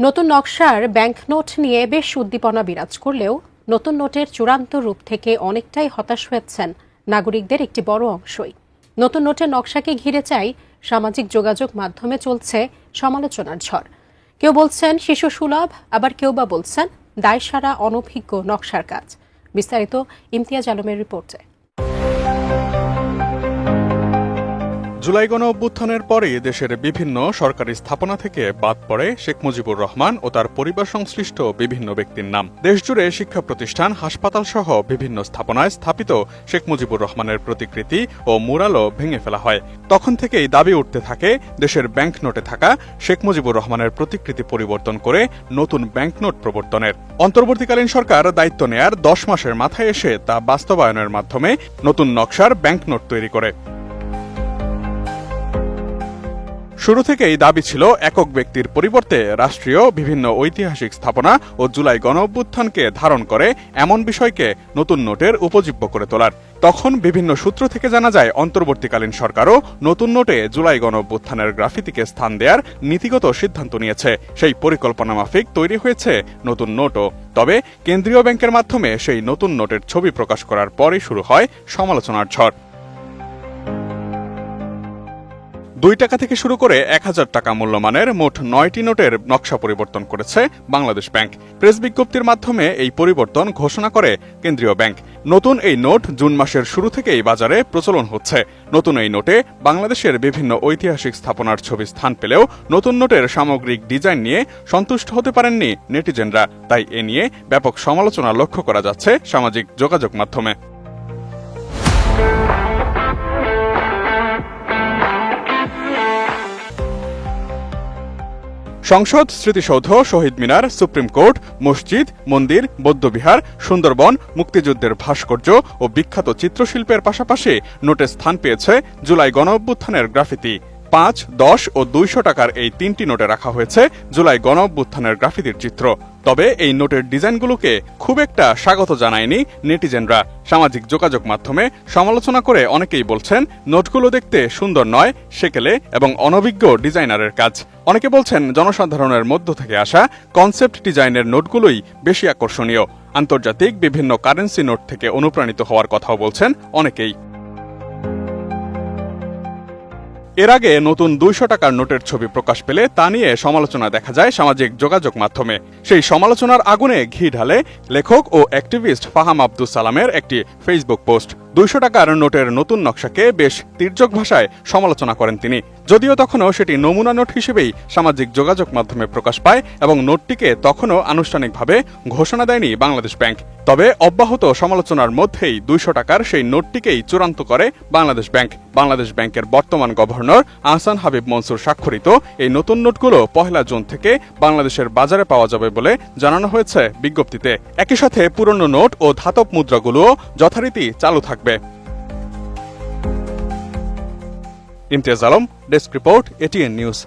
নতুন নকশার bank note নিয়ে বেশ উদ্দীপনা বিরাজ করলেও নতুন নোটের চূড়ান্ত রূপ থেকে অনেকটাই হতাশ হয়েছেন নাগরিকদের একটি বড় অংশই। নতুন নোটের নকশাকে ঘিরে চাই সামাজিক যোগাযোগ মাধ্যমে চলছে সমালোচনার ঝড়। কেউ বলছেন শিশু সুলভ, আবার কেউ বা বলছেন দায়সারা অনভিজ্ঞ নকশার কাজ। বিস্তারিত ইমতিয়াজ আলমের রিপোর্টে। জুলাই গণঅভ্যুত্থানের পরে দেশের বিভিন্ন সরকারি স্থাপনা থেকে বাদ পড়ে শেখ মুজিবুর রহমান ও তার পরিবার সংশ্লিষ্ট বিভিন্ন ব্যক্তির নাম। দেশজুড়ে শিক্ষা প্রতিষ্ঠান, হাসপাতাল সহ বিভিন্ন স্থাপনায় স্থাপিত শেখ মুজিবুর রহমানের প্রতিকৃতি ও মুরালও ভেঙে ফেলা হয়। তখন থেকেই দাবি উঠতে থাকে দেশের ব্যাংক নোটে থাকা শেখ মুজিবুর রহমানের প্রতিকৃতি পরিবর্তন করে নতুন ব্যাংক নোট প্রবর্তনের। অন্তর্বর্তীকালীন সরকার দায়িত্ব নেয়ার 10 মাসের মাথায় এসে তা বাস্তবায়নের মাধ্যমে নতুন নকশার ব্যাংক নোট তৈরি করে। শুরু থেকেই দাবি ছিল একক ব্যক্তির পরিবর্তে রাষ্ট্রীয় বিভিন্ন ঐতিহাসিক স্থাপনা ও জুলাই গণঅভ্যুত্থানকে ধারণ করে এমন বিষয়কে নতুন নোটের উপজীব্য করে তোলার। তখন বিভিন্ন সূত্র থেকে জানা যায় অন্তর্বর্তীকালীন সরকারও নতুন নোটে জুলাই গণঅভ্যুত্থানের গ্রাফিতিকে স্থান দেওয়ার নীতিগত সিদ্ধান্ত নিয়েছে। সেই পরিকল্পনা মাফিক তৈরি হয়েছে নতুন নোটও। তবে কেন্দ্রীয় ব্যাংকের মাধ্যমে সেই নতুন নোটের ছবি প্রকাশ করার পরই শুরু হয় সমালোচনার ঝড়। 2 টাকা থেকে শুরু করে 1000 টাকা মূল্যমানের মোট 9টি নোটের নকশা পরিবর্তন করেছে বাংলাদেশ ব্যাংক। প্রেস বিজ্ঞপ্তির মাধ্যমে এই পরিবর্তন ঘোষণা করে কেন্দ্রীয় ব্যাংক। নতুন এই নোট জুন মাসের শুরু থেকেই বাজারে প্রচলন হচ্ছে। নতুন এই নোটে বাংলাদেশের বিভিন্ন ঐতিহাসিক স্থাপনার ছবি স্থান পেলেও নতুন নোটের সামগ্রিক ডিজাইন নিয়ে সন্তুষ্ট হতে পারেননি নেটিজেনরা। তাই এ নিয়ে ব্যাপক সমালোচনা লক্ষ্য করা যাচ্ছে সামাজিক যোগাযোগ মাধ্যমে। সংসদ, স্মৃতিসৌধ, শহীদ মিনার, সুপ্রিম কোর্ট, মসজিদ, মন্দির, বৌদ্ধবিহার, সুন্দরবন, মুক্তিযুদ্ধের ভাস্কর্য ও বিখ্যাত চিত্রশিল্পের পাশাপাশি নোটে স্থান পেয়েছে জুলাই গণঅভ্যুত্থানের গ্রাফিতি। 5, 10 ও 200 টাকার এই 3টি নোটে রাখা হয়েছে জুলাই গণঅভ্যুত্থানের গ্রাফিতির চিত্র। তবে এই নোটের ডিজাইনগুলোকে খুব একটা স্বাগত জানায়নি নেটিজেনরা। সামাজিক যোগাযোগ মাধ্যমে সমালোচনা করে অনেকেই বলছেন নোটগুলো দেখতে সুন্দর নয়, সেকেলে এবং অনভিজ্ঞ ডিজাইনারের কাজ। অনেকে বলছেন জনসাধারণের মধ্য থেকে আসা কনসেপ্ট ডিজাইনের নোটগুলোই বেশি আকর্ষণীয়। আন্তর্জাতিক বিভিন্ন কারেন্সি নোট থেকে অনুপ্রাণিত হওয়ার কথাও বলছেন অনেকেই। এর আগে নতুন 200 টাকার নোটের ছবি প্রকাশ পেলে তা নিয়ে সমালোচনা দেখা যায় সামাজিক যোগাযোগ মাধ্যমে। সেই সমালোচনার আগুনে ঘি ঢালে লেখক ও অ্যাক্টিভিস্ট ফাহাম আব্দুস সালামের একটি ফেসবুক পোস্ট। 200 টাকার নোটের নতুন নকশাকে বেশ তির্যক ভাষায় সমালোচনা করেন তিনি। যদিও তখনও সেটি নমুনা নোট হিসেবেই সামাজিক যোগাযোগ মাধ্যমে প্রকাশ পায় এবং নোটটিকে তখনও আনুষ্ঠানিকভাবে ঘোষণা দেয়নি বাংলাদেশ ব্যাংক। তবে অব্যাহত সমালোচনার মধ্যেই 200 টাকার সেই নোটটিকেই চূড়ান্ত করে বাংলাদেশ ব্যাংক। বাংলাদেশ ব্যাংকের বর্তমান গভর্নর আহসান হাবিব মনসুর স্বাক্ষরিত এই নতুন নোটগুলো 1 জুন থেকে বাংলাদেশের বাজারে পাওয়া যাবে বলে জানানো হয়েছে বিজ্ঞপ্তিতে। একই সাথে পুরনো নোট ও ধাতব মুদ্রাগুলোও যথারীতি চালু থাকবে। Imtiaz Alam, desk report, ATN news.